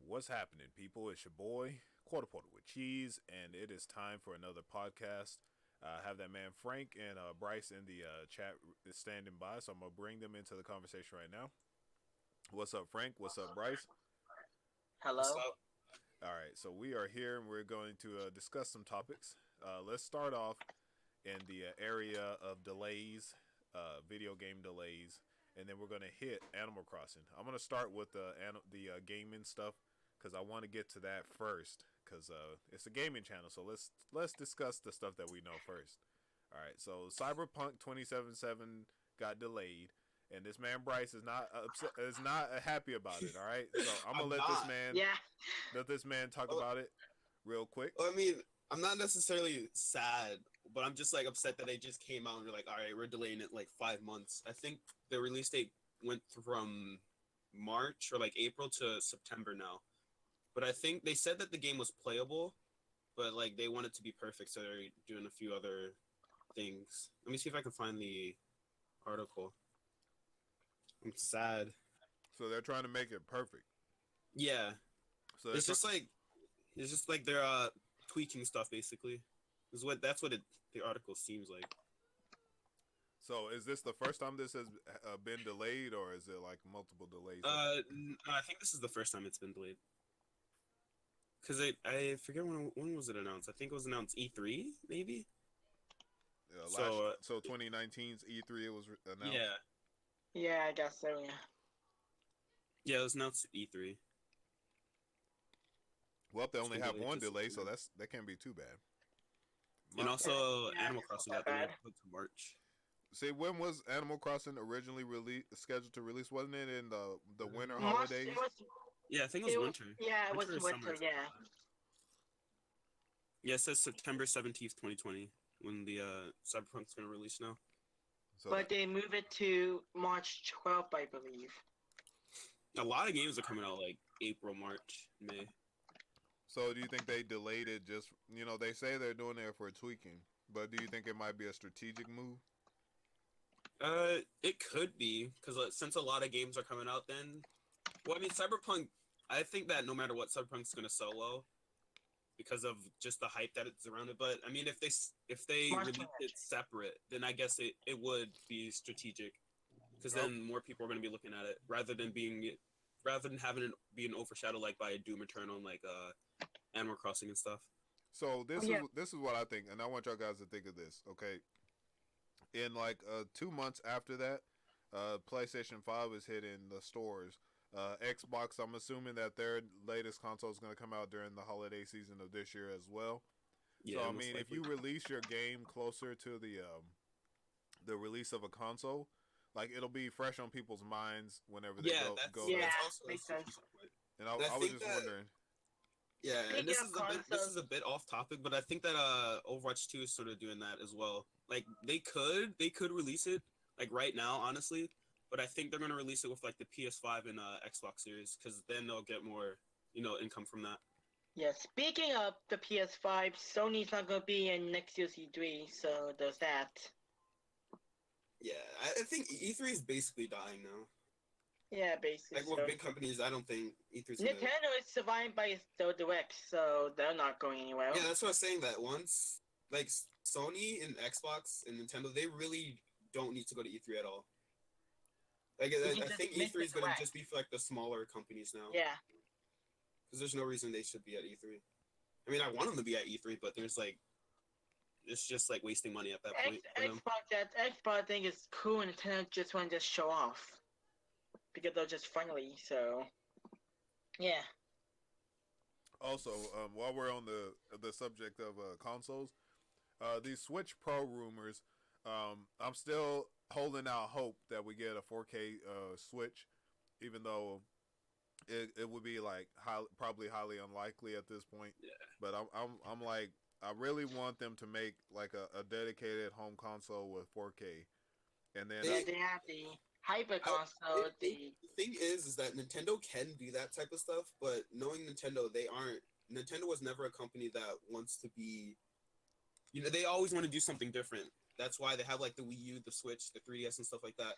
What's happening, people? It's your boy, Quarter Porter with Cheese, and it is time for another podcast. I have that man Frank and Bryce in the chat standing by, so I'm going to bring them into the conversation right now. What's up, Frank? What's up, Bryce? What's Hello. up? All right, so we are here and we're going to discuss some topics. Let's start off in the area of delays, video game delays, and then we're gonna hit Animal Crossing. I'm gonna start with the gaming stuff because I want to get to that first because it's a gaming channel. So let's discuss the stuff that we know first. All right, so Cyberpunk 2077 got delayed, and this man Bryce is not upset, is not happy about it. All right, so I'm gonna I'm let this not. man Yeah. talk Well, about it real quick. I mean, I'm not necessarily sad, but I'm just like upset that they just came out and they're like, all right, we're delaying it like 5 months. I think the release date went from March or like April to September now. But I think they said that the game was playable, but like they want it to be perfect, so they're doing a few other things. Let me see if I can find the article. I'm sad. So they're trying to make it perfect. Yeah, So it's just like they're tweaking stuff basically. That's what the article seems like. is this the first time this has been delayed, or is it like multiple delays? No, I think this is the first time it's been delayed. Cause I forget when was it announced? I think it was announced E3 maybe. So 2019's E3 it was announced. yeah, Yeah, I guess so, yeah. yeah, it was announced at E3. Well, they It's only been have delayed one to delay, so September. that can't be too bad. And My, also Yeah, Animal it's not Crossing that got delayed bad. to March. See, when was Animal Crossing originally scheduled to release? Wasn't it in the winter March, holidays? Yeah, I think it was it was, winter. yeah, it was Winter or summer. winter, yeah. Yeah, it says September 17th, 2020, when the Cyberpunk's gonna release now. So But they move it to March 12th, I believe. A lot of games are coming out like April, March, May. do you think they delayed it just they say they're doing it for tweaking, but do you think it might be a strategic move? It could be because since a lot of games are coming out, then well, I mean, Cyberpunk. I think that no matter what, Cyberpunk's gonna sell well because of just the hype that it's around it. But I mean, if they March release 12th. it separate, then I guess it would be strategic because Oh, then more people are gonna be looking at it rather than having it being overshadowed like by Doom Eternal and like Animal Crossing and stuff. so Oh, yeah. this is what I think, and I want y'all guys to think of this. Okay, in like 2 months after that, PlayStation 5 is hitting the stores. Xbox, I'm assuming that their latest console is going to come out during the holiday season of this year as well. So Yeah, I most mean, if likely. you release your game closer to the release of a console, like it'll be fresh on people's minds whenever they Yeah, go Yeah, to. that's also a makes sense. strategic point. And And I I was think just that wondering. yeah, and Speaking of this consoles, is a bit off topic, but I think that Overwatch 2 is sort of doing that as well. Like they could release it like right now, honestly, but I think they're gonna release it with like the PS5 and Xbox Series because then they'll get more income from that. yeah, speaking of the PS5, Sony's not going to be in next year's E3, so there's that. Yeah, I think E3 is basically dying now. Yeah, basically, Like so. with big companies, I don't think E3's gonna. Nintendo is survived by its Direct, so they're not going anywhere. Yeah, that's what I was saying. That once like Sony and Xbox and Nintendo, they really don't need to go to E3 at all. Like You I can just think miss E3 the is gonna Direct. just be for like the smaller companies now. Yeah. Because there's no reason they should be at E3. I mean, I want them to be at E3, but it's just like wasting money at that point for them. Xbox thing is cool, and Nintendo just want to just show off because they're just friendly. So, yeah. Also, while we're on the subject of consoles, these Switch Pro rumors, I'm still holding out hope that we get a 4K Switch, even though it would be like probably highly unlikely at this point. Yeah. But I'm like I really want them to make like a dedicated home console with 4K, and then Yeah, They, they have the Hyper I, console, the the thing is that Nintendo can do that type of stuff, but knowing Nintendo, they aren't. Nintendo was never a company that wants to be. They always want to do something different. That's why they have like the Wii U, the Switch, the 3DS, and stuff like that.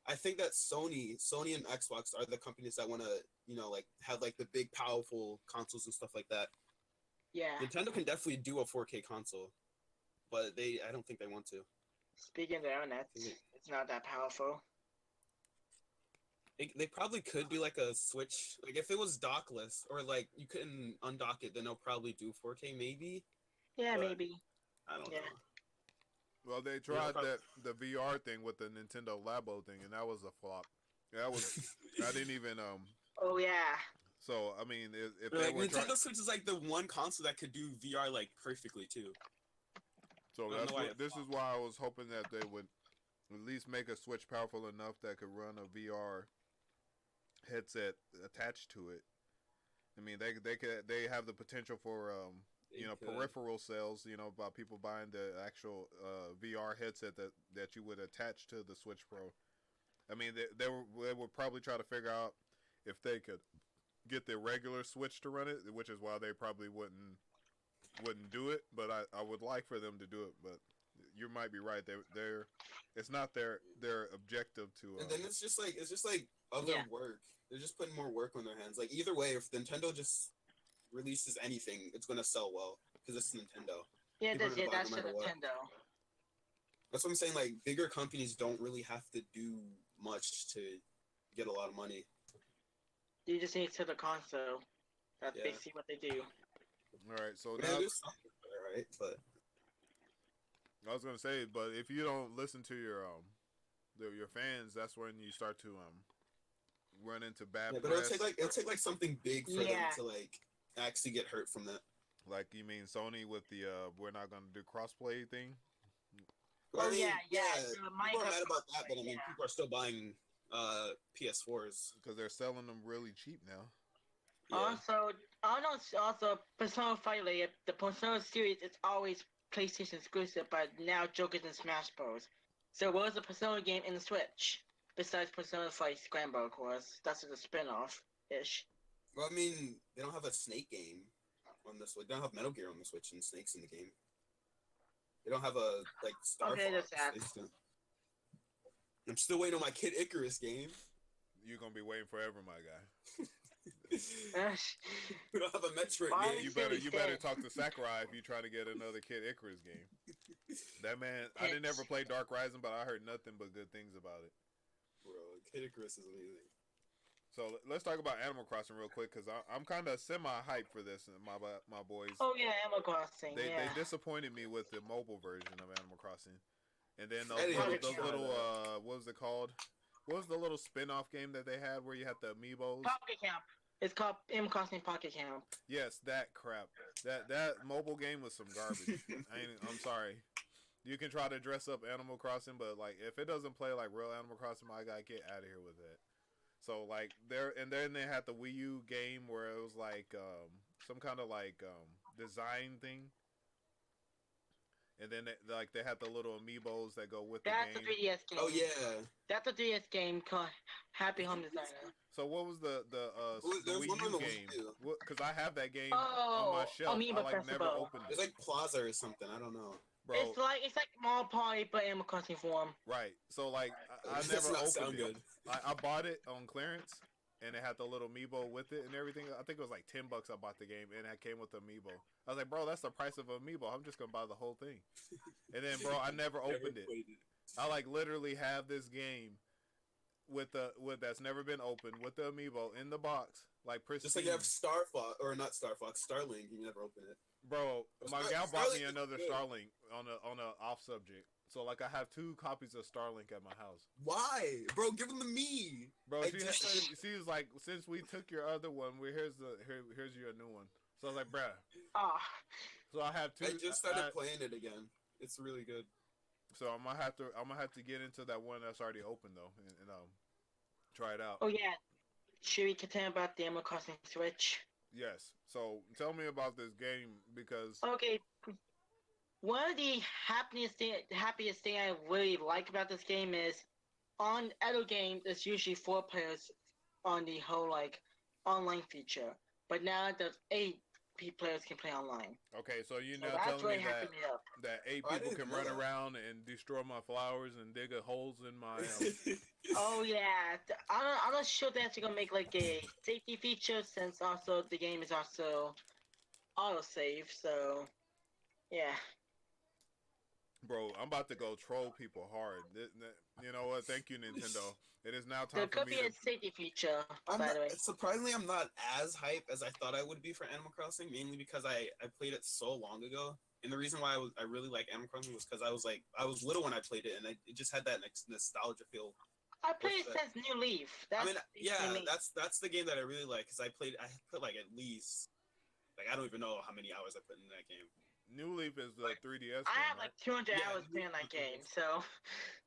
I think that Sony and Xbox are the companies that want to, like have like the big powerful consoles and stuff like that. Yeah. Nintendo can definitely do a 4K console, but I don't think they want to. Speaking of their own, it's not that powerful. They probably could do like a Switch, like if it was dockless or like you couldn't undock it, then they'll probably do 4K maybe. Yeah, But maybe. I don't Yeah. know. Well, they tried the VR thing with the Nintendo Labo thing, and that was a flop. That was I didn't even Oh yeah. So I mean, if But, they like were Nintendo Switch is like the one console that could do VR like perfectly too. so I don't know why it this is flopped. why I was hoping that they would at least make a Switch powerful enough that could run a VR headset attached to it. I mean, they have the potential for They could. peripheral sales, by people buying the actual VR headset that you would attach to the Switch Pro. I mean, they would probably try to figure out if they could get the regular Switch to run it, which is why they probably wouldn't do it. But I would like for them to do it. But you might be right. They're it's not their objective to. And then it's just like other work. They're just putting more work on their hands. Like either way, if Nintendo just releases anything, it's gonna sell well because it's Nintendo. Yeah, People are gonna buy that's no the matter what. Nintendo. That's what I'm saying. Like bigger companies don't really have to do much to get a lot of money. You just need to the console. That's Yeah. basically what they do. All right, so Man, now there's something there, right? But I was gonna say, but if you don't listen to your fans, that's when you start to run into bad yeah, but press. it'll take like something big for them to like actually get hurt from that. Like you mean Sony with the we're not gonna do crossplay thing? Well, I mean, yeah. people are mad about that, but I mean, Yeah. people are still buying PS4s. Because they're selling them really cheap now. Yeah. Also, Persona 5, like, the Persona series is always PlayStation exclusive, but now Joker's in Smash Bros. So what was the Persona game in the Switch? Besides Persona 5 Scramble, of course. That's a spin-off-ish. Well, I mean, they don't have a Snake game on the Switch. They don't have Metal Gear on the Switch and Snake's in the game. They don't have a, like, Star Okay, Fox. that's that. I'm still waiting on my Kid Icarus game. You're gonna be waiting forever, my guy. We don't have a Metroid Why game. You better talk to Sakurai if you try to get another Kid Icarus game. That man, I didn't ever play Dark Rising, but I heard nothing but good things about it. Bro, Kid Icarus is amazing. So let's talk about Animal Crossing real quick because I'm kind of semi-hyped for this, my boys. Oh yeah, Animal Crossing. They yeah. disappointed me with the mobile version of Animal Crossing, and then I didn't those even try little that. what was it called? What was the little spin-off game that they had where you had the amiibos? Pocket Camp. It's called Animal Crossing Pocket Camp. Yes, that crap. That mobile game was some garbage. I'm sorry. You can try to dress up Animal Crossing, but like if it doesn't play like real Animal Crossing, my guy, get out of here with it. So like then they had the Wii U game where it was like some kind of like design thing, and then they had the little amiibos that go with the That's a game. 3DS game. Oh, yeah. That's a 3DS game called Happy Home Designer. So what was the There's one on Wii U the Wii game? U. Because I have that game on my shelf. Amiibo I never Festival. opened It's it. like Plaza or something. I don't know. Bro, It's like Mall Party, but Animal Crossing form. right. So like I Does never not opened sound it. good. I bought it on clearance, and it had the little amiibo with it and everything. I think it was like $10 I bought the game, and it came with the amiibo. I was like, bro, that's the price of an amiibo. I'm just gonna buy the whole thing. And then, bro, I never opened it. played it. I like literally have this game with that's never been opened with the amiibo in the box, like pristine. Just like you have Star Fox, or not Star Fox, Starlink, you never open it. Bro, my Star- gal bought me Starlink is another good. Starlink on a off subject. So like I have 2 copies of Starlink at my house. Why? Bro, give them to me. Bro, I she just- was like, since we took your other one, here's your new one. So I was like, bruh. Ah, So I have 2. I just started playing it again. It's really good. So I'm gonna have to get into that one that's already open though, and try it out. oh yeah. Should we continue about the Animal Crossing Switch? Yes. So tell me about this game because Okay. One of the happiest thing I really like about this game is on other games it's usually 4 players on the whole like online feature. But now there's 8 players can play online. Okay, so you're So now that's telling really me that hyping me up. that 8 Oh, I people didn't can know run that. around and destroy my flowers and dig a holes in my. Oh yeah, I'm not sure they're actually gonna make like a safety feature since also the game is also autosave. So yeah. Bro, I'm about to go troll people hard. You know what? Thank you, Nintendo. It is now There time for could me be to. a safety feature, I'm by not, the way. surprisingly, I'm not as hype as I thought I would be for Animal Crossing, mainly because I played it so long ago. And the reason why I really like Animal Crossing was because I was little when I played it, and it just had that nostalgia feel. I played What's that? since New Leaf. I That's mean, yeah, basically me. that's the game that I really like because I put like at least like I don't even know how many hours I put in that game. New Leaf is the 3DS I game, have right? like 200 Yeah, hours New playing that Leaf game, is- so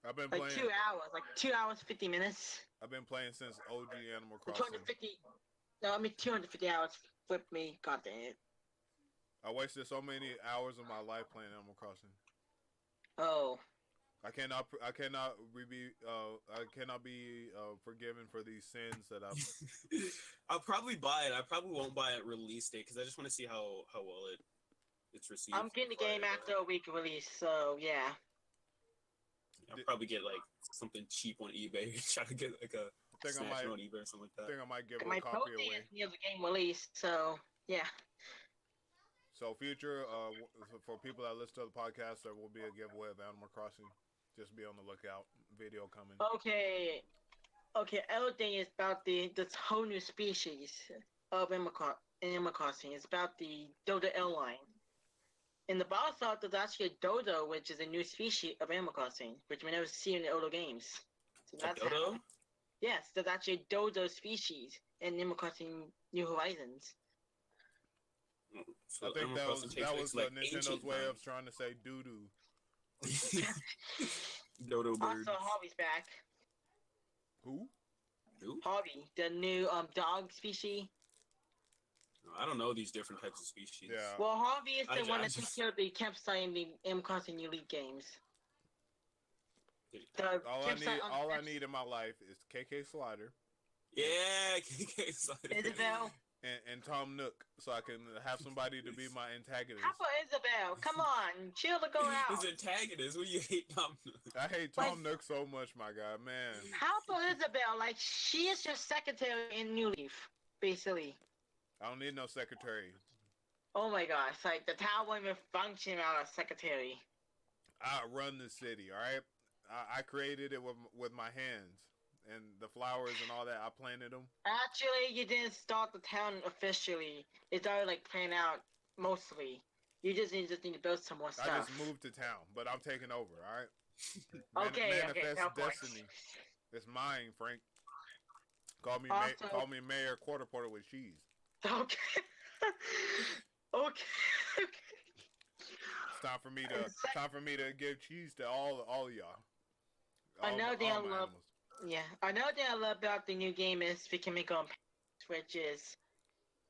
I've been like playing. 2 hours, like 2 hours 50 minutes. I've been playing since OG Animal Or Crossing. 250. No, I mean 250 hours with me. God dang it. I wasted so many hours of my life playing Animal Crossing. Oh. I cannot be forgiven for these sins that I've. I'll probably buy it. I probably won't buy it release date because I just want to see how well it's received. I'm getting the before I, game after a week release, so yeah. I'll probably get like something cheap on eBay. Try to get like a think I snatch might. it on eBay or something like I that. think I might give My a copy birthday away. is near the game release, so yeah. So future, for people that listen to the podcast, there will be a giveaway of Animal Crossing. Just be on the lookout. Video coming. Okay. Other thing is about this whole new species of Animal Crossing. It's about the Dodo airline. In the box art, there's actually a dodo, which is a new species of Animal Crossing, which we never see in the older games. So A that's dodo? happening. Yes, there's actually a dodo species in Animal Crossing New Horizons. So I think Animal that Crossing takes was place, like Nintendo's ancient way of times. trying to say doo doo. Dodo bird. Also, Harvey's back. Who? Who? Harvey, the new dog species. I don't know these different types of species. Yeah. Well, Harvey is the one I that takes care of the campsite in the Animal Crossing New League games. The All I campsite need, on all the I need in my life is KK Slider Yeah, KK Slider. Isabel. and Tom Nook, so I can have somebody to be my antagonist. How about Isabel? Come on, chill to go out. His antagonist. What do you hate Tom Nook? I hate Tom Nook so much, my guy, man. How about Isabel? Like, she is your secretary in New Leaf, basically. I don't need no secretary. Oh my gosh, like, the town won't even function without a secretary. I run the city, all right. I created it with my hands and the flowers and all that. I planted them. Actually, you didn't start the town officially. It's already, like, planned out, mostly. You just need to build some more stuff. I just moved to town, but I'm taking over, all right. Okay, Manifest no point. destiny. It's mine, Frank. Call me Also- call me Mayor Quarter Porter with cheese. Okay. Okay. It's time for me to give cheese to all of y'all. Another thing I my love, animals. another thing I love about the new game is we can make our own pets, which is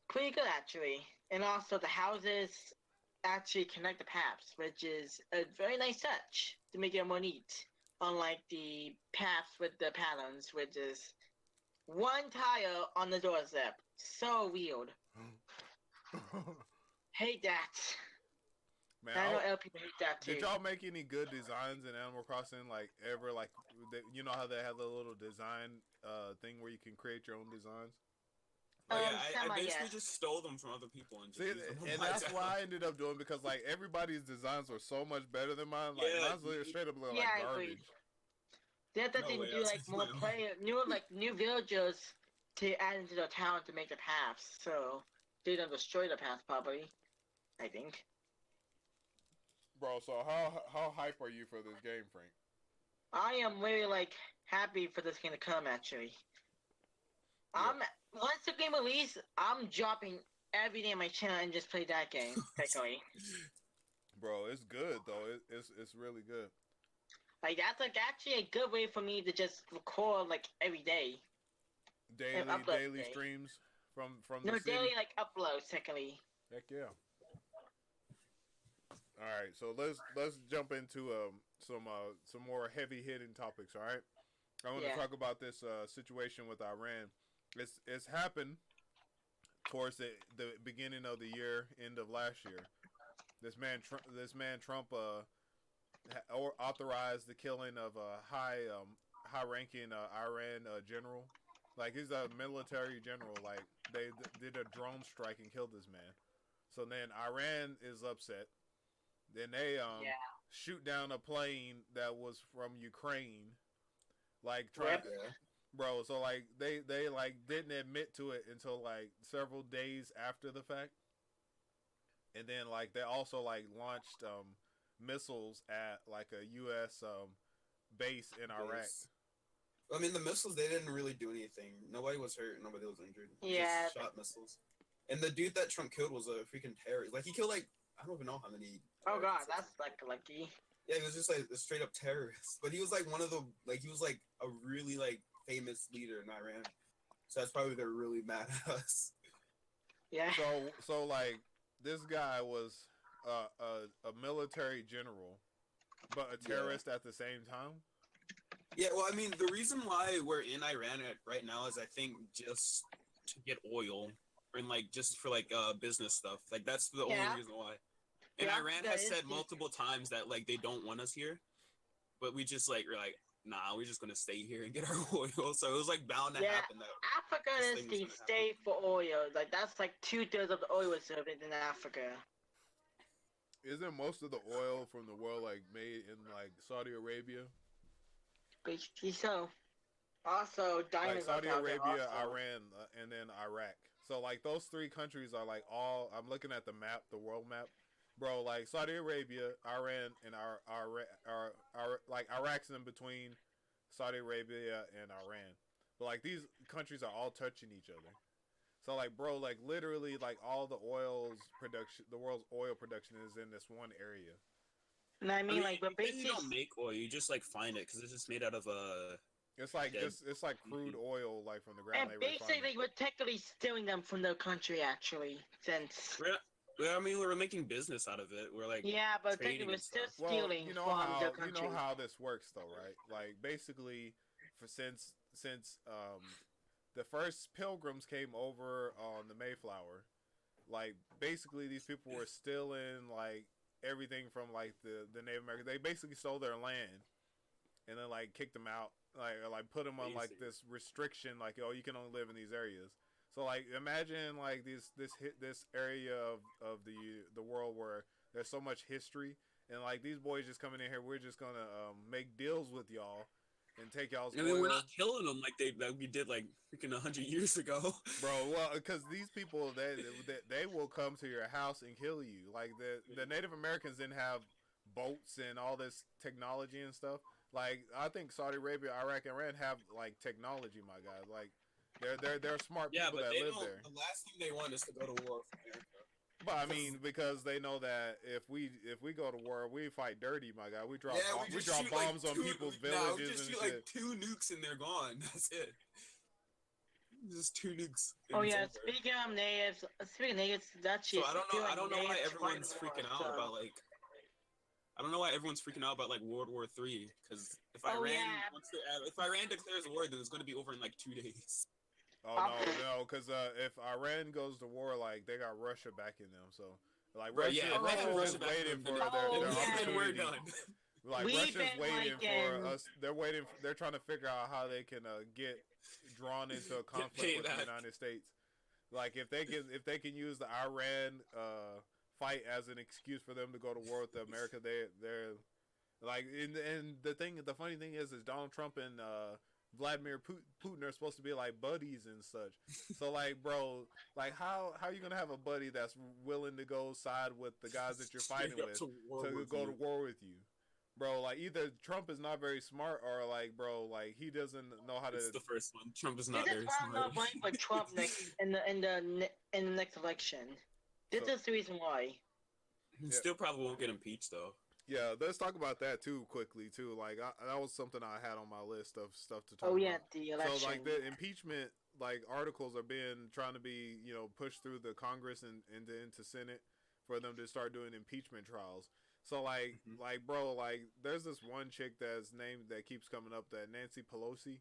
pretty good actually. And also the houses actually connect the paths, which is a very nice touch to make it more neat. Unlike the paths with the patterns, which is one tile on the doorstep. So weird. Hate that. Man, I know other people hate that too. did y'all make any good designs in Animal Crossing? Like ever? Like you know how they have the little design thing where you can create your own designs. Oh, yeah, I Semi, basically yes. just stole them from other people and just See, used them on and my that's town. what I ended up doing because like everybody's designs were so much better than mine. Like Yeah, mine's straight up look yeah, like I agree. garbage. They have to No way, do that's like more my new villagers to add into the town to make the paths, so they don't destroy the paths probably. I think. Bro, so how hype are you for this game, Frank? I am really like happy for this game to come actually. Once the game release, I'm dropping every day on my channel and just play that game. Technically. Bro, it's good though. It's really good. Like that's like actually a good way for me to just record like every day. Daily upload daily day. streams from No the city. daily like uploads technically. Heck yeah. All right, so let's jump into some more heavy hitting topics. All right, I want to talk about this situation with Iran. It's happened towards the beginning of the year, end of last year, this man Trump authorized the killing of a high-ranking Iran general. Like, he's a military general. Like, they did a drone strike and killed this man. So then Iran is upset. Then they shoot down a plane that was from Ukraine. Like, bro. So like they like didn't admit to it until like several days after the fact. And then like they also like launched missiles at like a U.S. Base in Iraq. I mean, the missiles, they didn't really do anything. Nobody was hurt. Nobody was injured. Yeah. Just shot missiles. And the dude that Trump killed was a freaking terrorist. Like, he killed, like, I don't even know how many. Oh, God, that's, like, lucky. Yeah, he was just, like, a straight-up terrorist. But he was, like, one of the, like, he was, like, a really, like, famous leader in Iran. So that's probably they're really mad at us. Yeah. So like, this guy was a military general, but a terrorist at the same time. Yeah, well, I mean, the reason why we're in Iran right now is I think just to get oil and like just for like business stuff. Like that's the only reason why. And Iran has said multiple times that like they don't want us here, but we just like we're like, nah, we're just gonna stay here and get our oil. So it was like bound to happen. That Africa is the state for oil. Like that's like 2/3 of the oil reserve in Africa. Isn't most of the oil from the world like made in like Saudi Arabia? Basically so. Also, diamonds. Like Saudi Arabia, Iran, and then Iraq. So like those three countries are like all. I'm looking at the map, the world map, bro. Like Saudi Arabia, Iran, and our like Iraq's in between Saudi Arabia and Iran. But like these countries are all touching each other. So like, bro, like literally, like all the world's oil production is in this one area. And I mean like, but basically, you don't make oil; you just like find it because it's just made out of It's like it's like crude oil, like from the ground. And basically, we're technically stealing them from their country, actually. Since I mean, we're making business out of it. We're like but technically we're still stealing you know from how, their country. You know how this works, though, right? Like basically, since the first pilgrims came over on the Mayflower, like basically these people were stealing like everything from like the Native Americans. They basically stole their land and then like kicked them out, like put them on like this restriction, like, oh, you can only live in these areas. So like imagine like this area of the world where there's so much history, and like these boys just coming in here, we're just gonna make deals with y'all and take y'all's oil. I mean, we're not killing them like we did like freaking 100 years ago, bro. Well, because these people they will come to your house and kill you. Like the Native Americans didn't have boats and all this technology and stuff. Like I think Saudi Arabia, Iraq, and Iran have like technology, my guy. Like they're smart people that live there. The last thing they want is to go to war with America. But I mean, because they know that if we go to war, we fight dirty, my guy. We drop bombs on people's villages we just and shoot shit. like 2 nukes and they're gone. That's it. Just 2 nukes. Oh yeah, speaking of natives, that's so I don't know why everyone's freaking out about like. I don't know why everyone's freaking out about like World War III. Because if Iran declares war, then it's going to be over in like 2 days. Oh no! Because if Iran goes to war, like they got Russia backing them, so like Russia's waiting for their opportunity. We're done. Like Russia's waiting for us. They're trying to figure out how they can get drawn into a conflict with the United States. Like if they can use the Iran fight as an excuse for them to go to war with America, they're like and the funny thing is Donald Trump and Vladimir Putin are supposed to be like buddies and such. So like, bro, like how are you gonna have a buddy that's willing to go side with the guys that you're fighting with to go to war with you, bro? Like either Trump is not very smart or like, bro, like he doesn't know how to. It's the first one. Trump is not very smart. I'm not voting for Trump in the next election. This is the reason why. He still probably won't get impeached though. Yeah, let's talk about that too quickly too. Like that was something I had on my list of stuff to talk about. Oh yeah, the election. So like the impeachment like articles are trying to be pushed through the Congress and into Senate for them to start doing impeachment trials. So like bro, like there's this one chick that's named that keeps coming up, that Nancy Pelosi.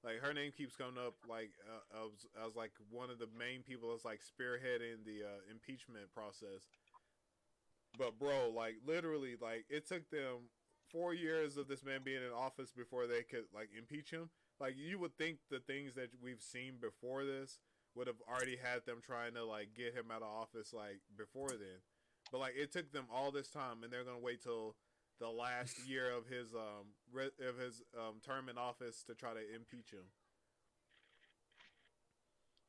like her name keeps coming up. Like I was like one of the main people that's like spearheading the impeachment process. But bro, like literally, like it took them 4 years of this man being in office before they could like impeach him. Like you would think the things that we've seen before this would have already had them trying to like get him out of office like before then. But like it took them all this time, and they're gonna wait till the last year of his term in office to try to impeach him.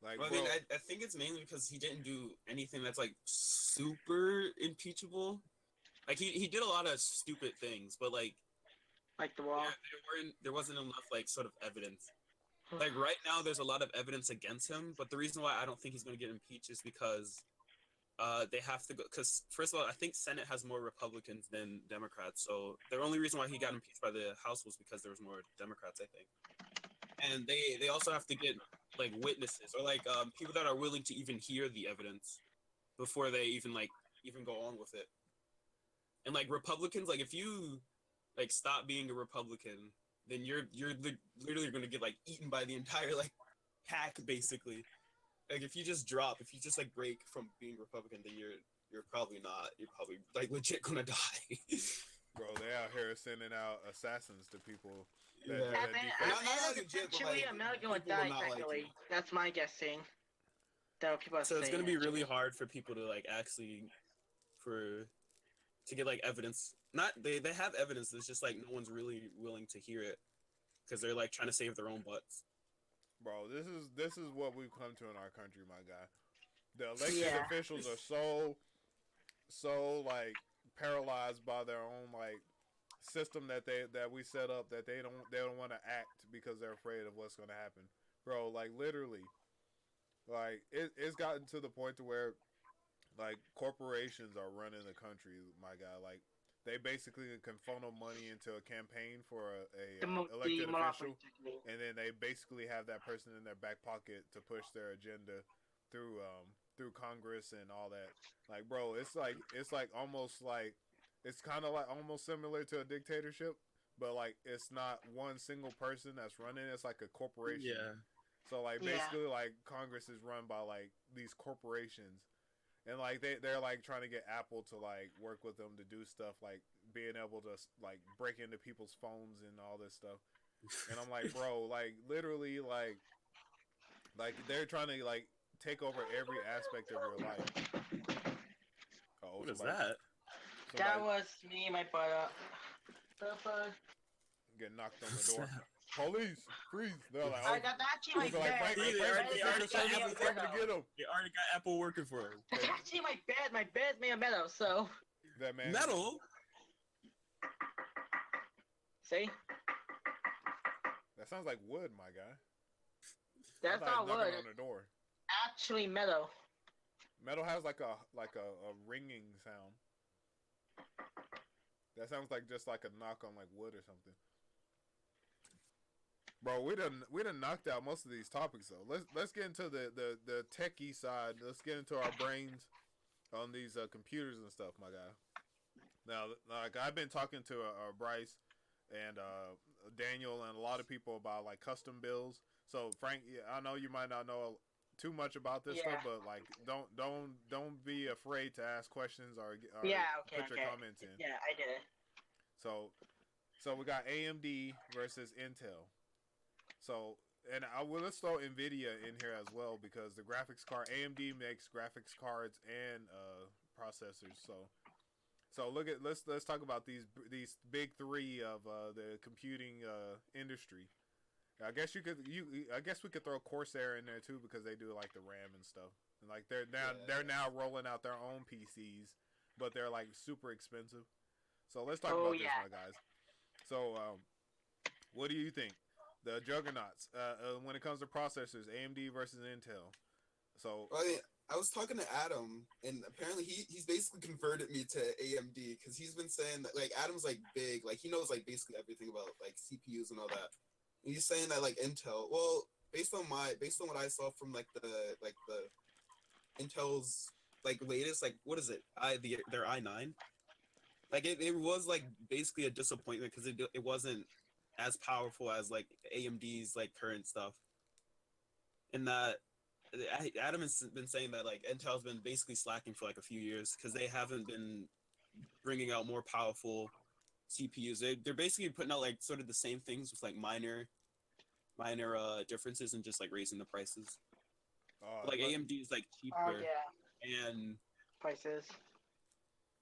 Like, Well, I bro, mean, I think it's mainly because he didn't do anything that's like super impeachable. Like he did a lot of stupid things, but like Like the wall. there wasn't enough like sort of evidence. Like right now, there's a lot of evidence against him, but the reason why I don't think he's going to get impeached is because they have to go. Because first of all, I think Senate has more Republicans than Democrats, so the only reason why he got impeached by the House was because there was more Democrats, I think. And they also have to get like witnesses or like people that are willing to even hear the evidence before they even go on with it. And like Republicans, like if you like stop being a Republican, then you're literally going to get like eaten by the entire like pack basically. Like if you just like break from being Republican, then you're probably like legit gonna die. bro, they out here sending out assassins to people. That, Yeah. that Eventually, American would die. Technically, that's my guessing. That people are So it's saying, gonna be really hard for people to like actually to get like evidence. Not they have evidence. It's just like no one's really willing to hear it because they're like trying to save their own butts. Bro, this is what we've come to in our country, my guy. The elected officials are so like paralyzed by their own like system that we set up that they don't want to act because they're afraid of what's going to happen. Bro, like literally, like it's gotten to the point to where like corporations are running the country, my guy. Like they basically can funnel money into a campaign for a elected official, and then they basically have that person in their back pocket to push their agenda through Congress and all that. Like, bro, it's like almost like it's kind of like almost similar to a dictatorship, but like it's not one single person that's running. It's like a corporation. Yeah. So like basically like Congress is run by like these corporations. And like they're like trying to get Apple to like work with them to do stuff like being able to like break into people's phones and all this stuff. And I'm like, bro, like literally like they're trying to like take over every aspect of your life. What is that? That was me and my brother. Get knocked on the door. Police, freeze! They're like, oh, that's actually my bed. They already got Apple working for us. That's actually my bed. My bed's made of metal, so. That man. Metal? See? That sounds like wood, my guy. That's not wood. On the door. Actually, metal. Metal has like a ringing sound. That sounds like just like a knock on like wood or something. Bro, we done knocked out most of these topics though. Let's get into the techie side. Let's get into our brains on these computers and stuff, my guy. Now, like I've been talking to Bryce and Daniel and a lot of people about like custom builds. So Frank, I know you might not know too much about this stuff, but like don't be afraid to ask questions or put your comments in. Yeah, I did. So we got AMD versus Intel. So, and let's throw NVIDIA in here as well because the graphics card, AMD makes graphics cards and processors. So let's talk about these big three of the computing industry. I guess we could throw Corsair in there too because they do like the RAM and stuff. And like they're now rolling out their own PCs, but they're like super expensive. So let's talk about this, my guys. So, what do you think? The juggernauts when it comes to processors, AMD versus Intel. So I was talking to Adam, and apparently he's basically converted me to AMD because he's been saying that like Adam's like big, like he knows like basically everything about like CPUs and all that. And he's saying that like Intel, well, based on what I saw from like the Intel's like latest like what is it their i9, like it was like basically a disappointment because it wasn't as powerful as like AMD's like current stuff. And that Adam has been saying that like Intel's been basically slacking for like a few years because they haven't been bringing out more powerful CPUs. They're basically putting out like sort of the same things with like minor differences and just like raising the prices. Like AMD is like cheaper. Oh yeah. And Prices.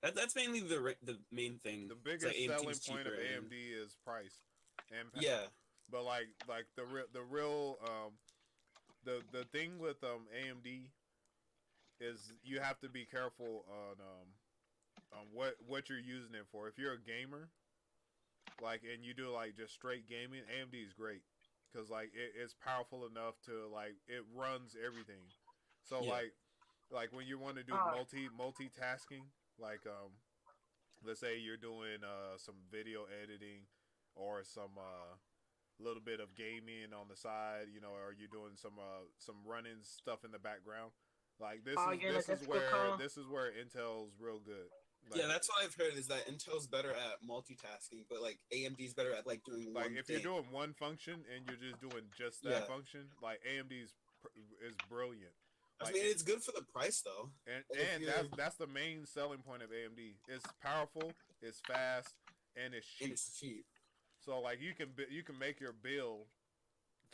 that's mainly the main thing. The biggest like selling point of AMD is price, and yeah. But like the real the thing with AMD is you have to be careful on what you're using it for. If you're a gamer, like, and you do like just straight gaming, AMD is great because like it's powerful enough to like it runs everything. So Yeah. like when you want to do multitasking, like let's say you're doing some video editing or some little bit of gaming on the side, you know, or you're doing some running stuff in the background. Like this is where Intel's real good. Like, yeah, that's what I've heard is that Intel's better at multitasking, but like AMD's better at like doing like one if thing. you're doing one function and you're just doing just that function, like AMD is brilliant. Like, I mean, it's good for the price though, and that's the main selling point of AMD. It's powerful, it's fast, and it's cheap. And it's cheap. So like you can make your build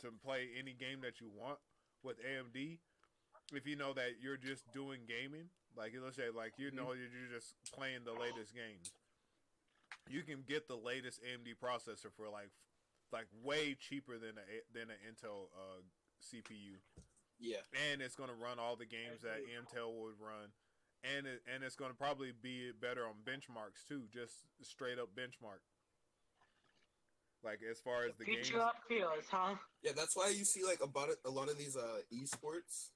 to play any game that you want with AMD. If you know that you're just doing gaming, like let's say like you know you're just playing the latest games, you can get the latest AMD processor for like way cheaper than an Intel CPU. Yeah, and it's going to run all the games that Intel would run, and it's going to probably be better on benchmarks too, just straight up benchmark. Like as far as the games. Future up feels, huh? Yeah, that's why you see like a lot of these esports.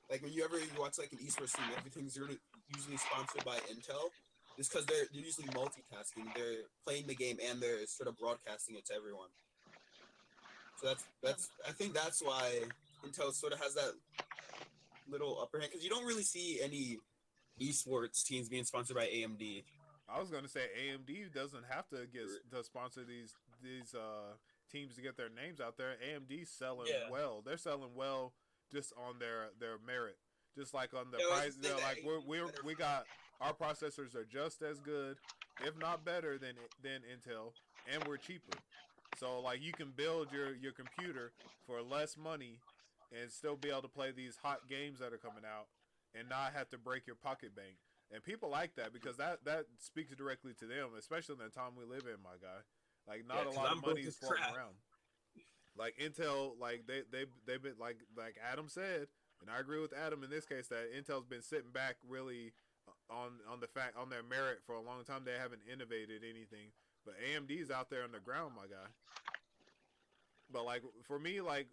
Like when you watch like an esports team, everything's usually sponsored by Intel. It's because they're usually multitasking. They're playing the game and they're sort of broadcasting it to everyone. So that's I think that's why Intel sort of has that little upper hand because you don't really see any esports teams being sponsored by AMD. I was gonna say AMD doesn't have to sponsor these teams to get their names out there. AMD's selling well. They're selling well just on their merit. Just like on the price, like we got our processors are just as good, if not better than Intel, and we're cheaper. So like you can build your computer for less money and still be able to play these hot games that are coming out and not have to break your pocket bank. And people like that because that speaks directly to them, especially in the time we live in, my guy. Like not a lot of money is floating around. Like Intel, like they've been like Adam said, and I agree with Adam in this case that Intel's been sitting back really on their merit for a long time. They haven't innovated anything, but AMD's out there on the ground, my guy. But like for me, like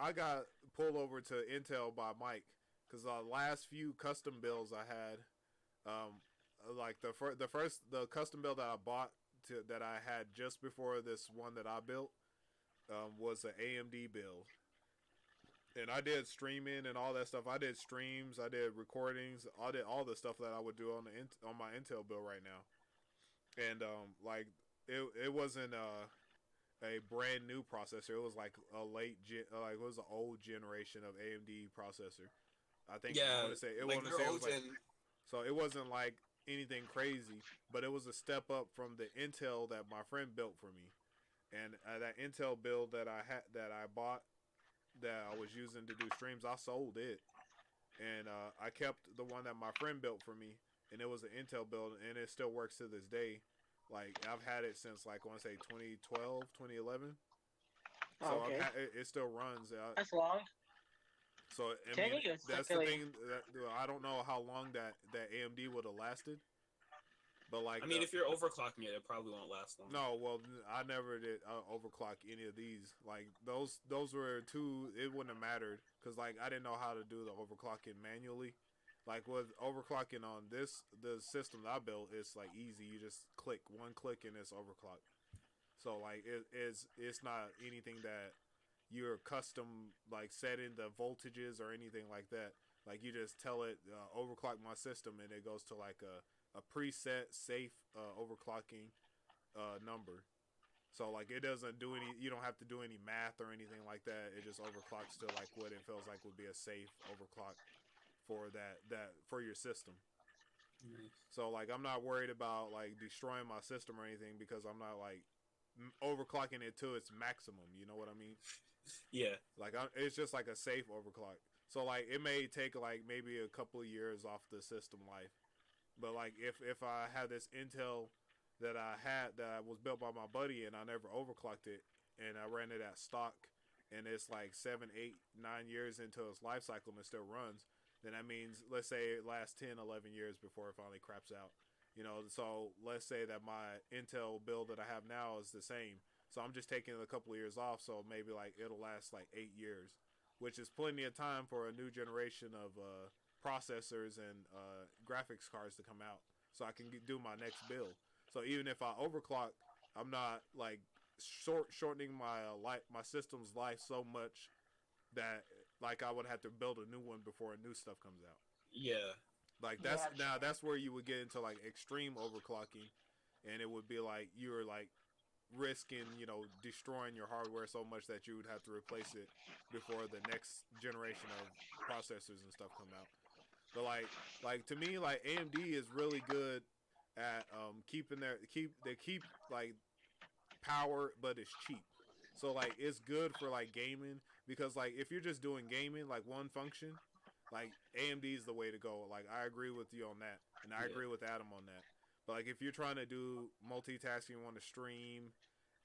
I got pulled over to Intel by Mike because the last few custom builds I had, like the custom build that I bought that I had just before this one that I built, was an AMD build, and I did streaming and all that stuff. I did streams, I did recordings, I did all the stuff that I would do on my Intel build right now, and like it wasn't a brand new processor. It was like a it was an old generation of AMD processor. I think I want to say it was like, so it wasn't like anything crazy, but it was a step up from the Intel that my friend built for me. And that Intel build that I bought that I was using to do streams, I sold it, and I kept the one that my friend built for me, and it was an Intel build, and it still works to this day. Like I've had it since like I want to say 2012, 2011. So okay. It still runs. That's long. So I mean, that's the thing. I don't know how long that AMD would have lasted. But like, I mean, if you're overclocking it, it probably won't last long. No, well, I never did overclock any of these. Like those were two. It wouldn't have mattered because like I didn't know how to do the overclocking manually. Like with overclocking on the system that I built, it's like easy. You just click one click and it's overclocked. So like it's not anything that you're custom like setting the voltages or anything like that. Like you just tell it overclock my system and it goes to like a preset safe overclocking number. So like it doesn't do any. You don't have to do any math or anything like that. It just overclocks to like what it feels like would be a safe overclock for that for your system. Nice. So like I'm not worried about like destroying my system or anything because I'm not like overclocking it to its maximum. You know what I mean? Yeah. Like it's just like a safe overclock. So like it may take like maybe a couple of years off the system life, but like if I had this Intel that was built by my buddy and I never overclocked it and I ran it at stock and it's like 7, 8, 9 years into its life cycle and it still runs, then that means let's say it lasts 10, 11 years before it finally craps out. You know, so let's say that my Intel build that I have now is the same. So I'm just taking a couple of years off, so maybe like it'll last like 8 years, which is plenty of time for a new generation of processors and graphics cards to come out, so I can do my next build. So even if I overclock, I'm not like shortening my system's life so much that like I would have to build a new one before new stuff comes out. Yeah. Like that's where you would get into like extreme overclocking, and it would be like you're like risking, you know, destroying your hardware so much that you would have to replace it before the next generation of processors and stuff come out. But like to me, like AMD is really good at they keep like power, but it's cheap. So like it's good for like gaming because like if you're just doing gaming like one function, like AMD is the way to go. Like I agree with you on that, and I agree with Adam on that. But like if you're trying to do multitasking, you want to stream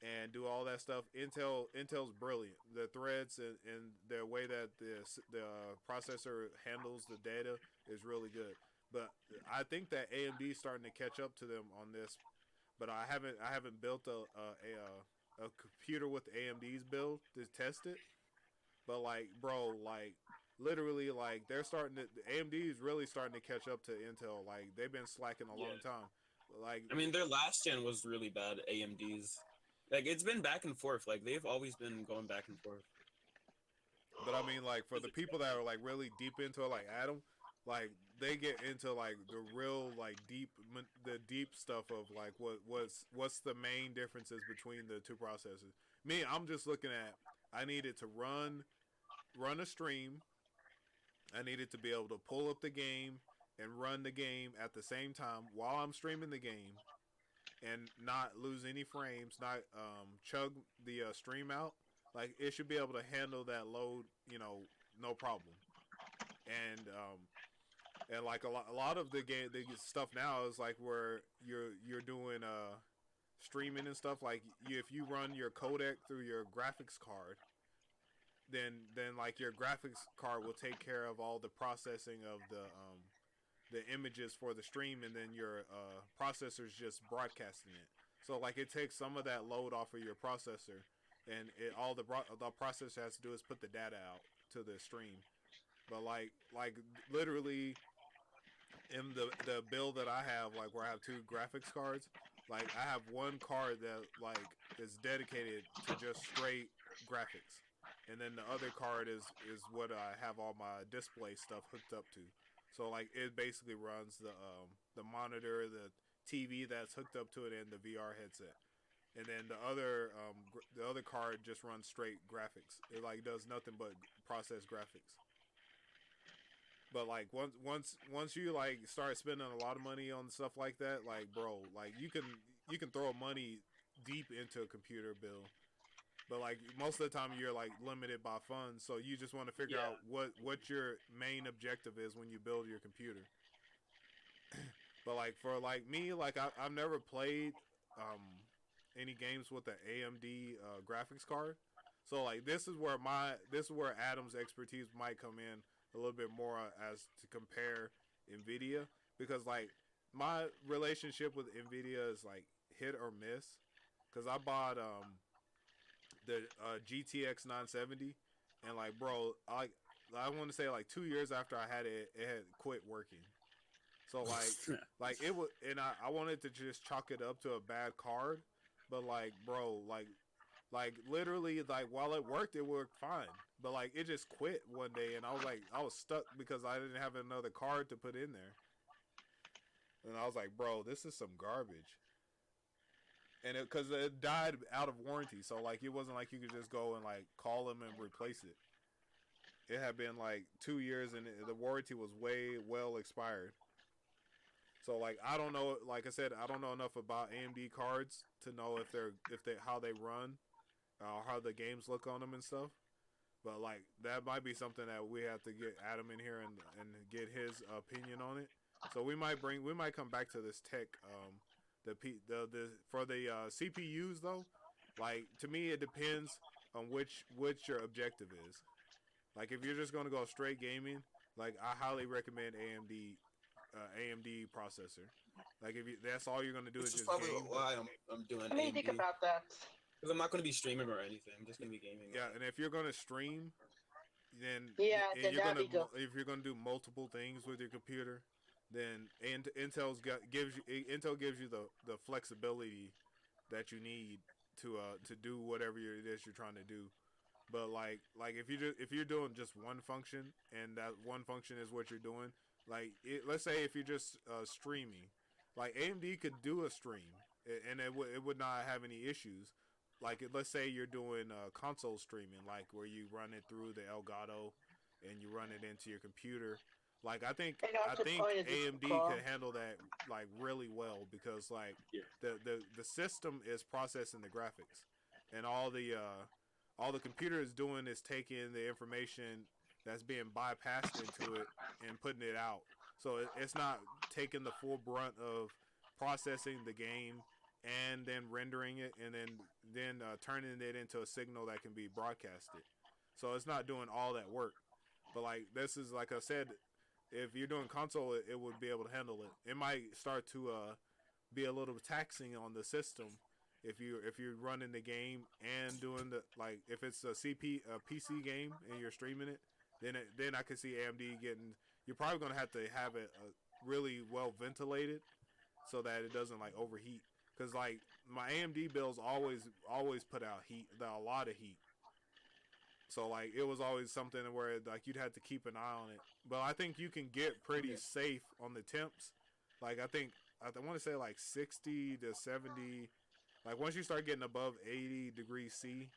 and do all that stuff, Intel's brilliant. The threads and the way that the processor handles the data is really good. But I think that AMD is starting to catch up to them on this. But I haven't built a computer with AMD's build to test it. But like, bro, like literally, like AMD is really starting to catch up to Intel. Like they've been slacking a long time. Like I mean, their last gen was really bad. AMD's, like, it's been back and forth. Like they've always been going back and forth. But I mean, like for the people that are like really deep into it, like Adam, like they get into like the real like the deep stuff of like what's the main differences between the two processors. Me, I'm just looking at I needed to run a stream. I needed to be able to pull up the game and run the game at the same time while I'm streaming the game, and not lose any frames, not chug the stream out. Like it should be able to handle that load, you know, no problem. And like a lot of the stuff now is like where you're doing streaming and stuff. Like if you run your codec through your graphics card, then like your graphics card will take care of all the processing of the images for the stream, and then your processor's just broadcasting it. So like it takes some of that load off of your processor, and all the processor has to do is put the data out to the stream. But like literally in the build that I have, like where I have two graphics cards, like I have one card that like is dedicated to just straight graphics, and then the other card is what I have all my display stuff hooked up to. So like it basically runs the monitor, the TV that's hooked up to it, and the VR headset. And then the other card just runs straight graphics. It like does nothing but process graphics. But like once you like start spending a lot of money on stuff like that, like bro, like you can throw money deep into a computer build. But like most of the time you're like limited by funds, so you just want to figure out what your main objective is when you build your computer. But like for like me, like I've never played any games with the AMD graphics card. So like this is where Adam's expertise might come in a little bit more as to compare Nvidia, because like my relationship with Nvidia is like hit or miss, because I bought the GTX 970, and like bro, I want to say like 2 years after I had it, it had quit working. So like it was, and I wanted to just chalk it up to a bad card, but like bro, like literally like while it worked fine, but like it just quit one day, and I was stuck because I didn't have another card to put in there, and I was like, bro, this is some garbage. and because it died out of warranty, so like it wasn't like you could just go and like call them and replace it. It had been like 2 years, and the warranty was way well expired. So like I don't know, like I said, I don't know enough about AMD cards to know if they how they run, how the games look on them and stuff. But like that might be something that we have to get Adam in here and get his opinion on it. So we might come back to this tech. The for the CPUs though, like to me it depends on which your objective is. Like if you're just gonna go straight gaming, like I highly recommend AMD processor. Like if that's all you're gonna do This is is just probably game. why I'm doing What do you AMD. think about that? Because I'm not going to be streaming or anything. I'm just going to be gaming. Yeah, and if you're gonna stream, then Then you're that'd gonna be good. if you're gonna do multiple things with your computer, then Intel gives you the flexibility that you need to do whatever it is you're trying to do. But like if you're doing just one function and that one function is what you're doing, like let's say if you're just streaming, like AMD could do a stream and it would not have any issues. Like let's say you're doing console streaming, like where you run it through the Elgato and you run it into your computer. Like I think And that's the point of this AMD call. could handle that like really well because like Yeah. the system is processing the graphics and all the computer is doing is taking the information that's being bypassed into it and putting it out. So it's not taking the full brunt of processing the game and then rendering it and then turning it into a signal that can be broadcasted. So it's not doing all that work. But like this is like I said, if you're doing console, it would be able to handle it. It might start to be a little taxing on the system if you're running the game and doing the like if it's a PC game and you're streaming it, then I could see AMD getting. You're probably gonna have to have it really well ventilated so that it doesn't like overheat. Cause like my AMD builds always put out a lot of heat. So like it was always something where like you'd have to keep an eye on it. But I think you can get pretty safe on the temps. Like I want to say like 60 to 70. Like once you start getting above 80 degrees C,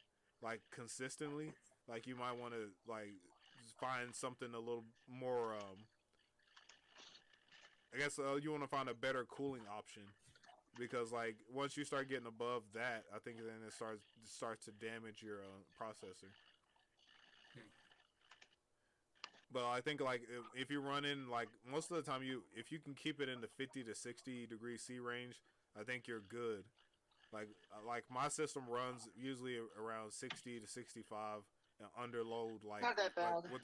like consistently, like you might want to like find something a little more. I guess you want to find a better cooling option because like once you start getting above that, I think then it starts to damage your processor. But I think like if you're running like most of the time if you can keep it in the 50 to 60 degrees C range, I think you're good. Like my system runs usually around 60 to 65 and under load Not that bad. like with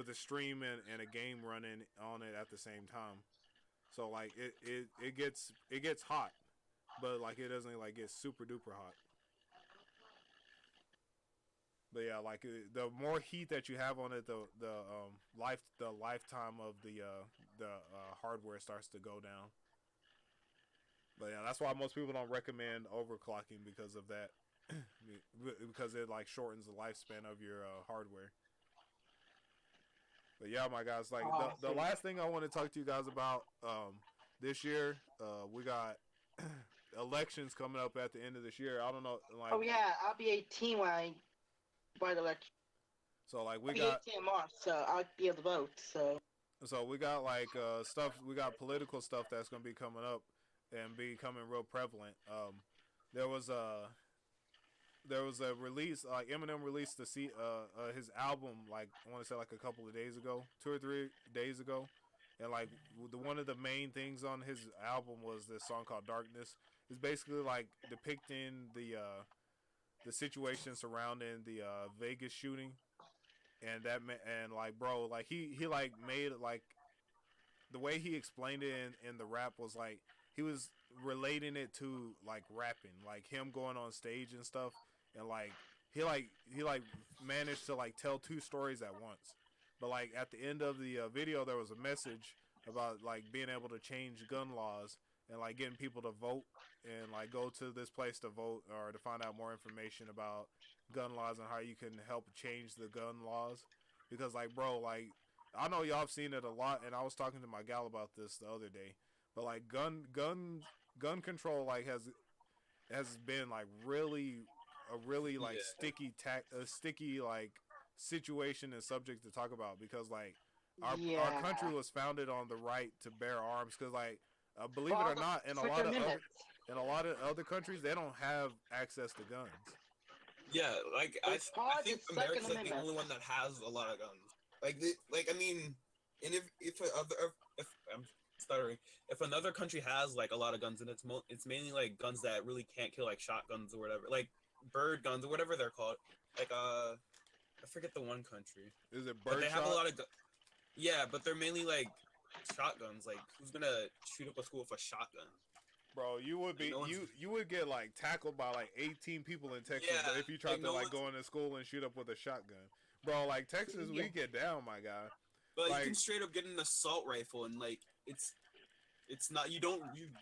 the stream and a game running on it at the same time. So like it gets hot, but like it doesn't like get super duper hot. But yeah, like the more heat that you have on it, the lifetime of the hardware starts to go down. But yeah, that's why most people don't recommend overclocking because of that, because it like shortens the lifespan of your hardware. But yeah, my guys, like the last thing I want to talk to you guys about this year, we got elections coming up at the end of this year. I don't know, like. Oh yeah, I'll be 18 when I buy the election. So like I'll be 18 in March, so I'll be able to vote. So we got like stuff. We got political stuff that's gonna be coming up and becoming real prevalent. There was a release. Like Eminem released his album. Like I want to say like a couple of days ago, 2 or 3 days ago, and like one of the main things on his album was this song called "Darkness." It's basically like depicting the situation surrounding the Vegas shooting, and like bro, like he like made it like the way he explained it in the rap was like he was relating it to like rapping, like him going on stage and stuff, and like he managed to like tell two stories at once. But like at the end of the video, there was a message about like being able to change gun laws and like getting people to vote and like go to this place to vote or to find out more information about gun laws and how you can help change the gun laws. Because like bro, like I know y'all have seen it a lot, and I was talking to my gal about this the other day. But like gun control like has has been like really like sticky like situation and subject to talk about because like our country was founded on the right to bear arms because like believe it or not in a lot of other countries they don't have access to guns. Yeah, like I think America's like the only one that has a lot of guns. Like I mean, and if I'm stuttering, if another country has like a lot of guns, and it's mainly like guns that really can't kill, like shotguns or whatever, like bird guns or whatever they're called. Like I forget the one country. Is it bird? But they have a lot of yeah, but they're mainly like shotguns. Like who's gonna shoot up a school with a shotgun? Bro, you would be you would get like tackled by like 18 people in Texas if you tried to like go into school and shoot up with a shotgun. Bro, like Texas, we get down, my guy. But like, you can straight up get an assault rifle and like it's not you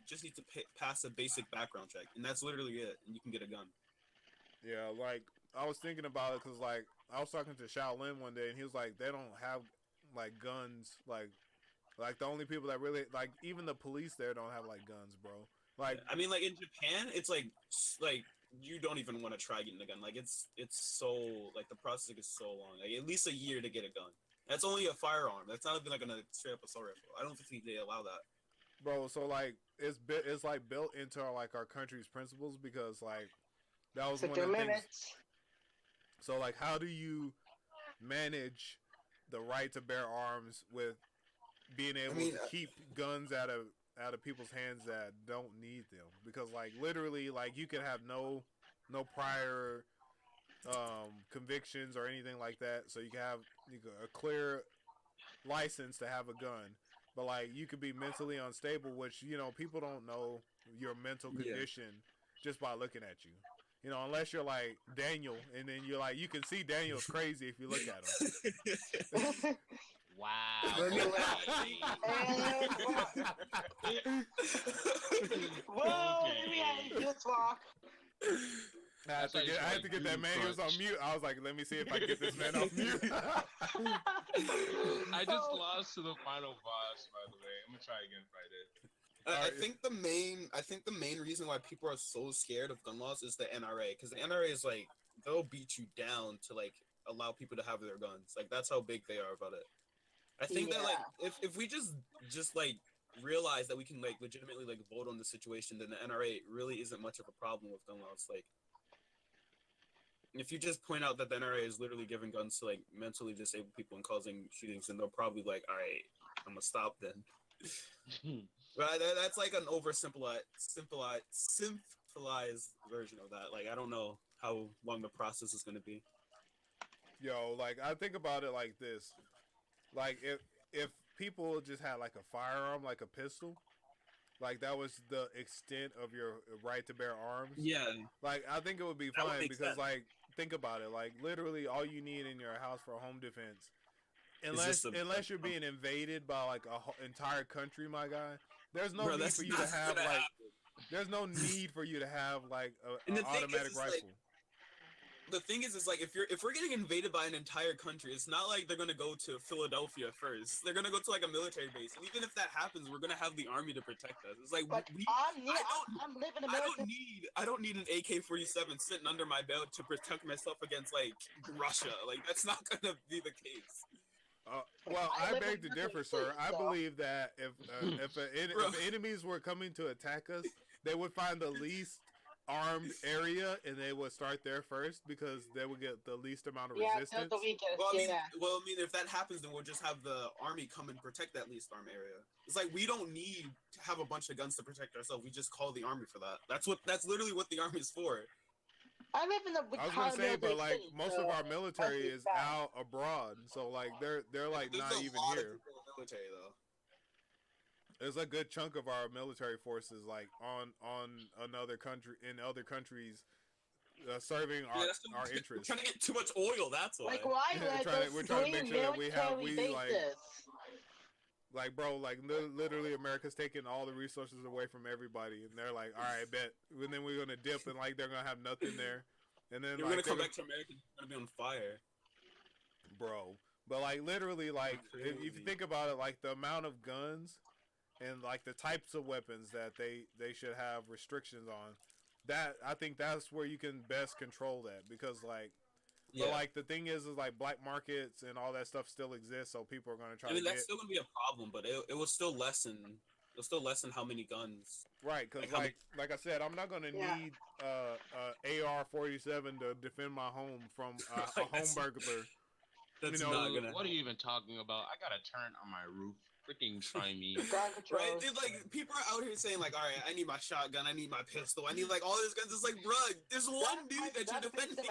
just need to pass a basic background check and that's literally it and you can get a gun. Yeah, like I was thinking about it because like I was talking to Shaolin one day and he was like they don't have like guns like the only people that really like even the police there don't have like guns, bro. Like I mean, like in Japan, it's like you don't even want to try getting a gun. Like it's so like the process is so long. Like at least a year to get a gun. That's only a firearm. That's not even like a straight up assault rifle. I don't think they allow that. Bro, so like it's like built into our country's principles because like that was one of the things. So like how do you manage the right to bear arms with being able to keep guns out of people's hands that don't need them because like literally like you can have no prior convictions or anything like that so you can have a clear license to have a gun but like you could be mentally unstable which you know people don't know your mental condition just by looking at you. You know, unless you're like Daniel and then you're like you can see Daniel's crazy if you look at him. Wow. Whoa, just walk. I had to get that man. He was on mute. I was like, let me see if I can get this man off mute. I just lost to the final boss, by the way. I'm gonna try again Friday. I think the main reason why people are so scared of gun laws is the NRA, because the NRA is like they'll beat you down to like allow people to have their guns. Like that's how big they are about it. I think that like if we just like realize that we can like legitimately like vote on the situation, then the NRA really isn't much of a problem with gun laws. Like if you just point out that the NRA is literally giving guns to like mentally disabled people and causing shootings, then they'll probably like, all right, I'm gonna stop then. But that's like an simplified version of that. Like I don't know how long the process is gonna be. Yo, like I think about it like this. Like if people just had like a firearm, like a pistol, like that was the extent of your right to bear arms. Yeah. Like I think it would be fine because sense. Like think about it. Like literally all you need in your house for home defense, unless you're being invaded by like a entire country, my guy. There's no need for you to have like. There's no need for you to have like an automatic rifle. Like, the thing is like if we're getting invaded by an entire country, it's not like they're gonna go to Philadelphia first. They're gonna go to like a military base, and even if that happens, we're gonna have the army to protect us. It's like I don't need an AK-47 sitting under my belt to protect myself against like Russia. Like that's not gonna be the case. Well, I beg to differ, sir. I believe that if enemies were coming to attack us, they would find the least armed area and they would start there first because they would get the least amount of resistance. Well, I mean, if that happens, then we'll just have the army come and protect that least armed area. It's like we don't need to have a bunch of guns to protect ourselves. We just call the army for that. That's literally what the army is for. I live in I was gonna say, but like most of our military is out abroad, so like they're like not even here. Military though. There's a good chunk of our military forces like on another country in other countries serving our interests. We're trying to get too much oil. That's why. Like why? We're trying to make sure that we like bro, like literally America's taking all the resources away from everybody, and they're like, all right, bet, and then we're gonna dip, and like they're gonna have nothing there, and then we're gonna come back to America, it's gonna be on fire, bro. But like literally, like if you think about it, like the amount of guns and like the types of weapons that they should have restrictions on, that I think that's where you can best control that because like. Yeah. But like the thing is like black markets and all that stuff still exists, so people are gonna try. I mean, to that's still gonna be a problem, but it will still lessen. It'll still lessen how many guns. Right, because like I said, I'm not gonna need AR-47 to defend my home from a home burglar. That's You know, not gonna. What are you even talking about? I got a turret on my roof. Freaking try me. Right, dude, like people are out here saying like, all right, I need my shotgun, I need my pistol, I need like all these guns. It's like, bruh, there's one dude that you're defending.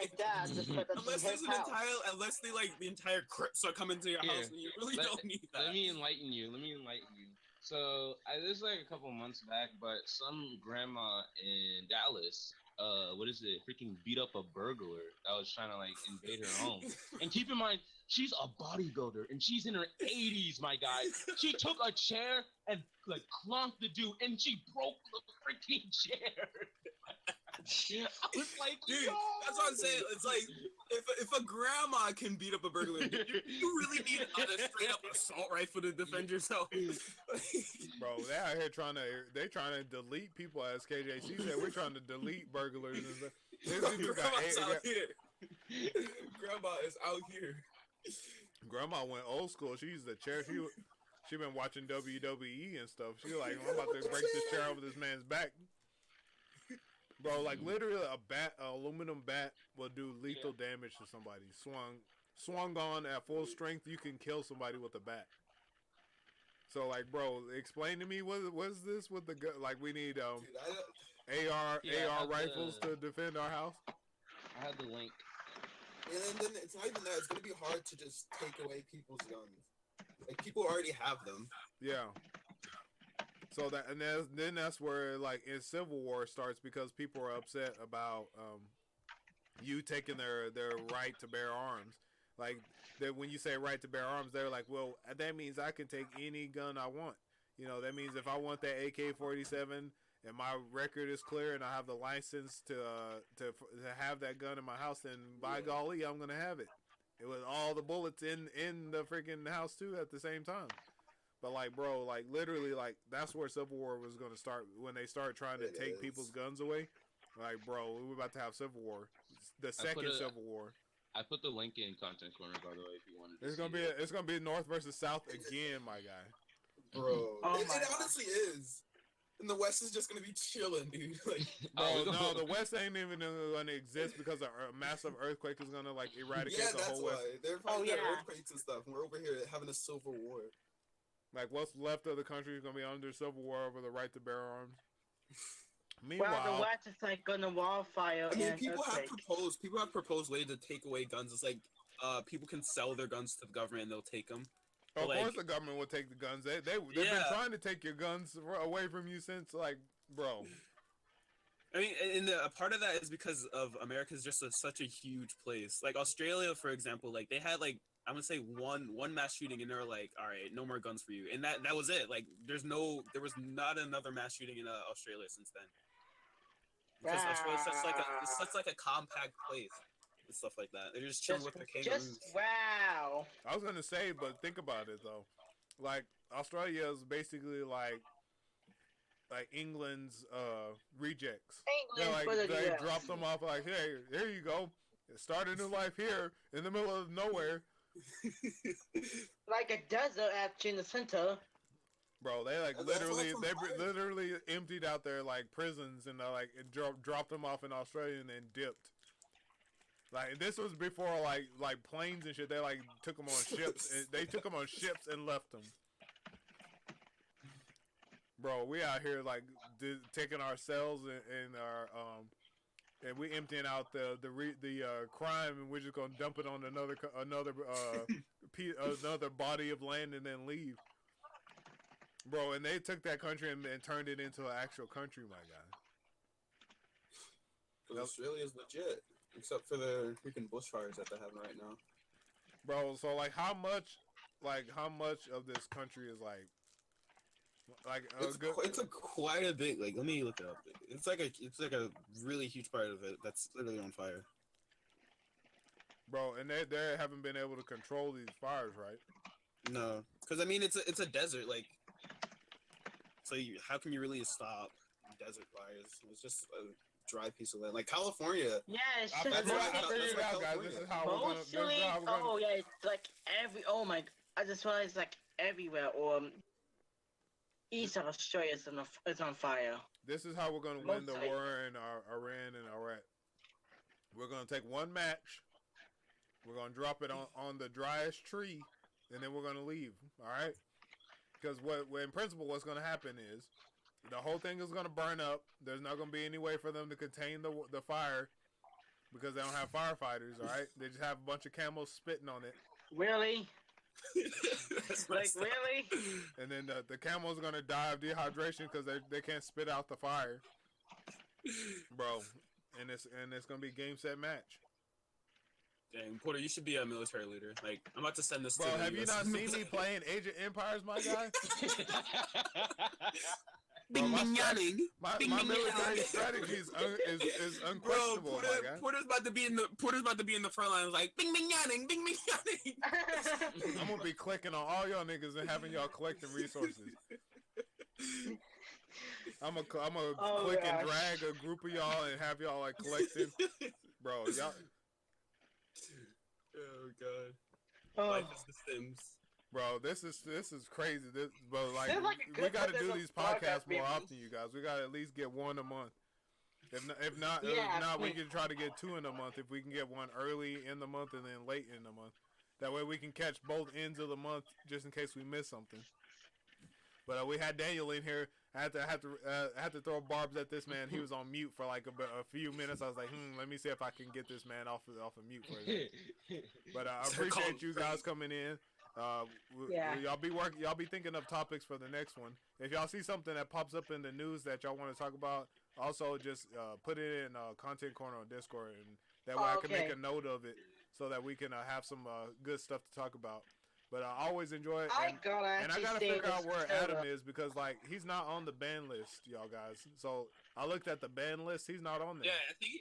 Unless they like the entire Crips are coming to your house, and you really don't need that. Let me enlighten you. So this is like a couple months back, but some grandma in Dallas, freaking beat up a burglar that was trying to like invade her home. And keep in mind, she's a bodybuilder and she's in her 80s, my guy. She took a chair and like clonked the dude, and she broke the freaking chair. I was like, dude, yo! that's what I'm saying. It's like if a grandma can beat up a burglar, you really need a straight up assault rifle to defend yourself. Bro, they out here trying to delete people, as KJC said. We're trying to delete burglars and stuff. Grandma's out here. Grandma is out here. Grandma went old school. She used the chair. She been watching WWE and stuff. She like, I'm about to break this chair over this man's back. Bro, like literally a aluminum bat will do lethal damage to somebody. Swung on at full strength, you can kill somebody with a bat. So like, bro, explain to me what is this with the gun? Like we need AR rifles to defend our house. I have the link. And then it's not even that. It's gonna be hard to just take away people's guns. Like people already have them. Yeah. So then that's where like in Civil War starts because people are upset about you taking their right to bear arms. Like that when you say right to bear arms, they're like, well, that means I can take any gun I want. You know, that means if I want that AK-47 and my record is clear and I have the license to have that gun in my house, then by golly, I'm gonna have it. It was all the bullets in the freaking house too at the same time. But like, bro, like literally, like that's where Civil War was gonna start when they started trying to take people's guns away. Like, bro, we were about to have Civil War, the second Civil War. I put the link in content corner, by the way, if you wanted to. It's gonna be North versus South again, my guy. Bro, it honestly is. And the West is just gonna be chilling, dude. Like, bro, no, the West ain't even gonna exist because a massive earthquake is gonna like eradicate the whole West. They're fighting earthquakes and stuff. And we're over here having a Civil War. Like, what's left of the country is going to be under Civil War over the right to bear arms. Meanwhile, well, the West is like going to wildfire. I mean, people have proposed ways to take away guns. It's like, people can sell their guns to the government and they'll take them. Of course the government will take the guns. They've been trying to take your guns away from you since, like, bro. I mean, and a part of that is because of America's just such a huge place. Like, Australia, for example, like, they had, like, I'm gonna say one mass shooting, and they're like, all right, no more guns for you, and that was it. Like, there was not another mass shooting in Australia since then. Because Australia is such like a compact place and stuff like that. They're just chilling with their kangaroos. Wow. I was gonna say, but think about it though. Like Australia is basically like England's rejects. They drop them off like, hey, here you go. Start a new life here in the middle of nowhere. Like a desert actually in the center. Bro, they like literally emptied out their like prisons and like dropped them off in Australia and then dipped. Like this was before like planes and shit. They like took them on ships. They took them on ships and left them. Bro, we out here like taking our cells and our and we emptying out the crime, and we're just gonna dump it on another another body of land and then leave, bro. And they took that country and turned it into an actual country, my guy. Because Australia's legit, except for the freaking bushfires that they're having right now, bro. So like, how much of this country is like it's quite a bit. Like, let me look it up. It's like a really huge part of it that's literally on fire, bro. And they haven't been able to control these fires, right? No, because I mean it's a desert. Like, so how can you really stop desert fires? It's just dry piece of land. Like California. Yeah, it's I just figured why- I that's figured it why out, guys. California. This is how we're gonna. This is mostly. how we're gonna. Oh yeah, it's like I just realized like everywhere. Or east of Australia is on fire. This is how we're gonna win the Mostly. war in Iran and Iraq. We're gonna take one match. We're gonna drop it on the driest tree, and then we're gonna leave. All right? Because in principle, what's gonna happen is the whole thing is gonna burn up. There's not gonna be any way for them to contain the fire because they don't have firefighters. All right? They just have a bunch of camels spitting on it, Really? That's Like messed up. really? and then the camels are gonna die of dehydration because they can't spit out the fire, bro. And it's gonna be game set match. Dang, Porter, you should be a military leader. Like, I'm about to send this Bro, to the have you US not seen me playing Age of Empires, my guy? Bing, Bro, bing, yanning. my Bing, my bing, military yanning. strategy is Bro, unquestionable, my guy. Porter's about to be in the front line, like bing, bing, yanning, bing, bing, yanning. I'm gonna be clicking on all y'all niggas and having y'all collecting resources. I'm gonna Oh, click and gosh. drag a group of y'all and have y'all like collecting, bro. Y'all, Oh god. Oh, Life is The Sims. bro, this is crazy. Bro, like There's, like, a we good got to purpose do of these podcast podcasts more being- often, you guys. We got to at least get one a month. If not, Yeah, we please. can try to get two in a month. If we can get one early in the month and then late in the month, that way we can catch both ends of the month just in case we miss something. But we had Daniel in here. I had to throw barbs at this man. He was on mute for like a few minutes. I was like, let me see if I can get this man off of mute for a second. But I appreciate you guys coming in. Yeah. Y'all be thinking of topics for the next one. If y'all see something that pops up in the news that y'all want to talk about, also just put it in content corner on Discord, and that way I can make Okay. a note of it so that we can have some good stuff to talk about. But I always enjoy it. I gotta And I actually gotta say figure out this where further. Adam is because like he's not on the ban list, y'all guys. So I looked at the ban list; he's not on there. Yeah,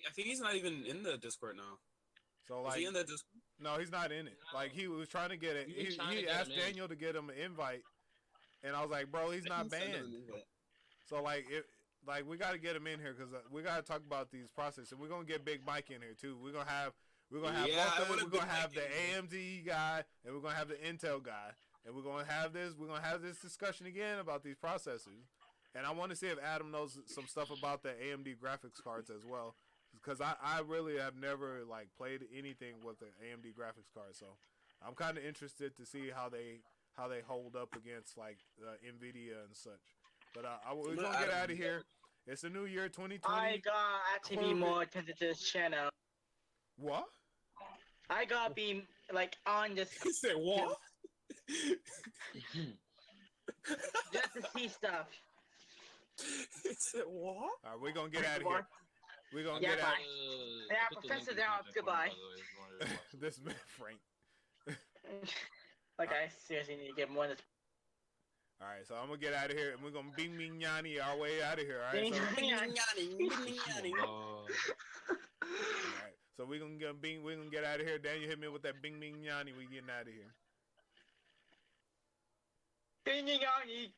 I think he's not even in the Discord now. So Is like, he in the Discord? no, he's not in it. Like he was trying to get it. He was trying to He get asked him in. Daniel to get him an invite, and I was like, bro, he's I not can send him banned. an invite. So like we got to get him in here because we got to talk about these processes. We're gonna get Big Mike in here too. We're gonna have Yeah, I both of want them. a We're gonna Big have Mike the in AMD guy and we're gonna have the Intel guy, and we're gonna have this discussion again about these processors. And I want to see if Adam knows some stuff about the AMD graphics cards as well, because I really have never like played anything with the AMD graphics card. So I'm kind of interested to see how they hold up against like Nvidia and such. But we're gonna get out of here. It's the new year, 2020. I gotta actually be more attentive to this channel. What? I gotta be like on this He said what? just to see stuff. He said what? All right, we're gonna get out of here. We're gonna Yeah, get out. bye. Yeah, Professor Down, goodbye. This man Frank. Like I seriously need to get more of this. All right, so I'm gonna get out of here, and we're gonna bing bing yanni our way out of here. All right, Bing, so, bing, yanni. all right, so we're gonna get out of here. Daniel, hit me with that bing bing yanni. We getting out of here. Bing, bing, yanni.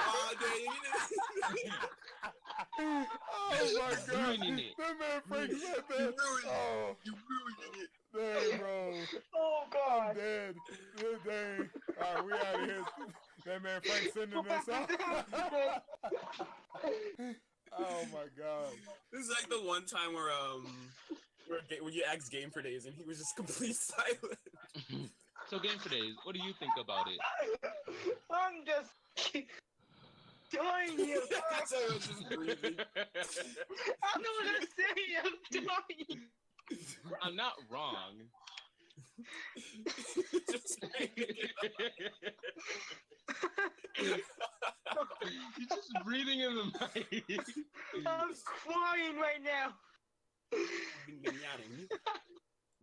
Oh, dang, Oh my god, Ruining it. that man Frank said that. Oh, you ruined it. dang, bro. Oh I'm god. dead. Dang. All right, we out of here. That man Frank sending us out. Oh my god. This is like the one time where when you asked Game for Days and he was just complete silent. So game for days, what do you think about it? I'm just dying here. That's how I was just breathing. I know what I'm saying. I'm dying. I'm not wrong. Just You're just breathing in the mic. I'm crying right now. Bing, bing, yanning.